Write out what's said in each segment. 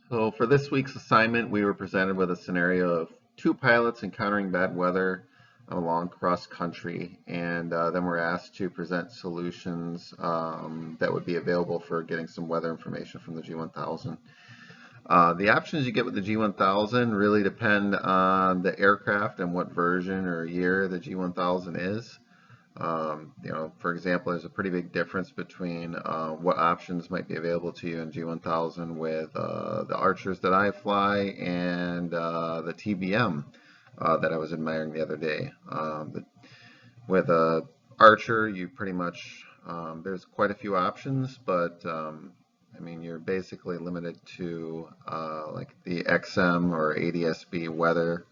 So for this week's assignment, we were presented with a scenario of two pilots encountering bad weather along cross country, and then we're asked to present solutions that would be available for getting some weather information from the G1000. The options you get with the G1000 really depend on the aircraft and what version or year the G1000 is. For example, there's a pretty big difference between what options might be available to you in G1000 with the Archers that I fly and the TBM that I was admiring the other day. With a Archer, you pretty much, there's quite a few options, but I mean, you're basically limited to like the XM or ADSB weather.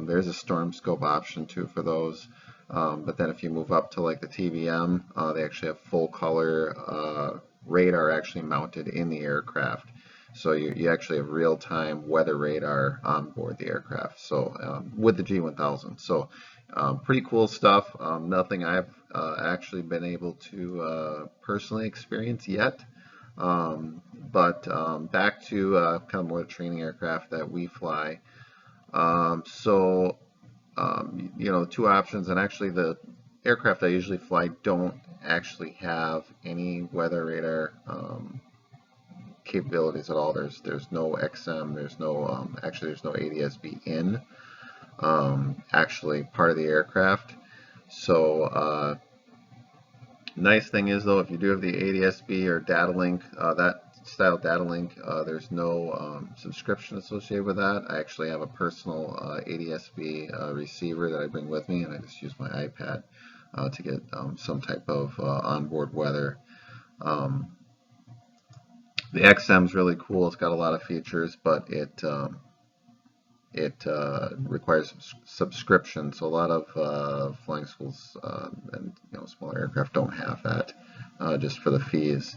There's a storm scope option too for those. But then if you move up to like the TVM, they actually have full color radar actually mounted in the aircraft. So you actually have real-time weather radar on board the aircraft. So with the G1000. So pretty cool stuff. Nothing I've actually been able to personally experience yet. But back to kind of more the training aircraft that we fly. Two options, and actually the aircraft I usually fly don't actually have any weather radar capabilities at all. There's no XM, there's no there's no ADSB in actually part of the aircraft. So nice thing is though, if you do have the ADSB or data link, that style data link, there's no subscription associated with that. I actually have a personal ADSB receiver that I bring with me, and I just use my iPad to get some type of onboard weather. The XM is really cool. It's got a lot of features, but it requires subscription, so a lot of flying schools and smaller aircraft don't have that, just for the fees.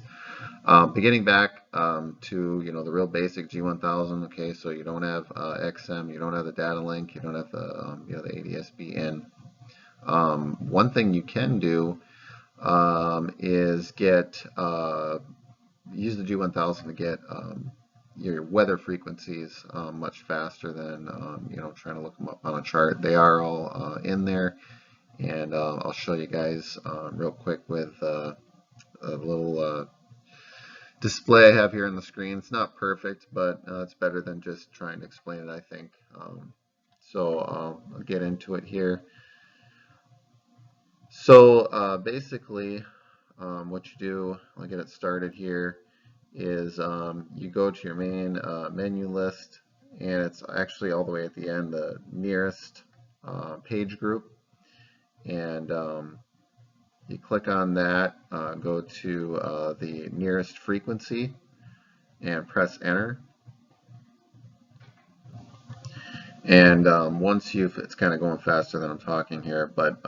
Getting back to the real basic G1000. Okay, so you don't have XM, you don't have the data link, you don't have the the ADSB in. One thing you can do is use the G1000 to get your weather frequencies much faster than trying to look them up on a chart. They are all in there, and I'll show you guys real quick with a little display I have here on the screen. It's not perfect, but it's better than just trying to explain it, I think. So I'll get into it here. So basically, what you do, I'll get it started here, is you go to your main menu list, and it's actually all the way at the end, the nearest page group, and you click on that, go to the nearest frequency, and press enter. And once it's kind of going faster than I'm talking here, but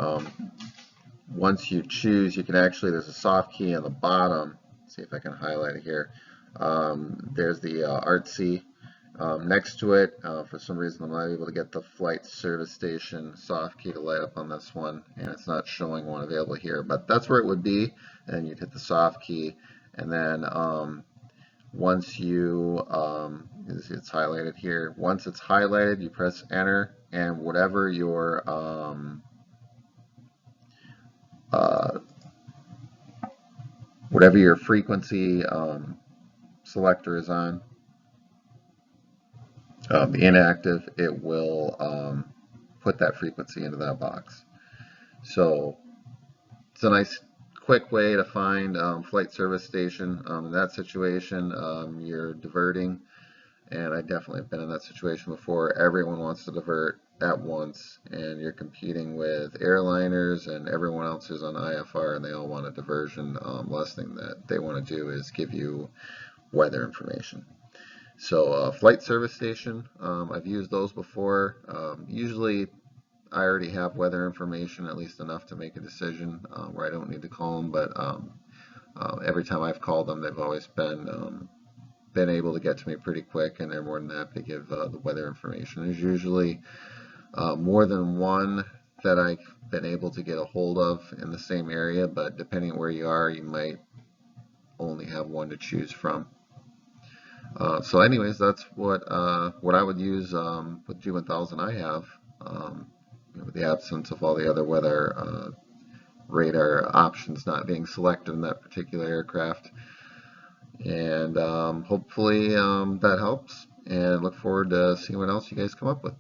once you choose, you can actually, there's a soft key on the bottom. Let's see if I can highlight it here. There's the artsy. Next to it, for some reason I'm not able to get the flight service station soft key to light up on this one, and it's not showing one available here, but that's where it would be, and you'd hit the soft key, and then once you, it's highlighted here, once it's highlighted, you press enter, and whatever your frequency selector is on, the inactive, it will put that frequency into that box. So it's a nice quick way to find flight service station. In that situation, you're diverting, and I definitely have been in that situation before. Everyone wants to divert at once, and you're competing with airliners and everyone else who's on IFR, and they all want a diversion. Last thing that they want to do is give you weather information. So flight service station, I've used those before. Usually I already have weather information, at least enough to make a decision where I don't need to call them, but every time I've called them, they've always been able to get to me pretty quick, and they're more than happy to give the weather information. There's usually more than one that I've been able to get a hold of in the same area, but depending on where you are, you might only have one to choose from. So anyways, that's what I would use with G1000 I have, with the absence of all the other weather radar options not being selected in that particular aircraft. And hopefully that helps, and look forward to seeing what else you guys come up with.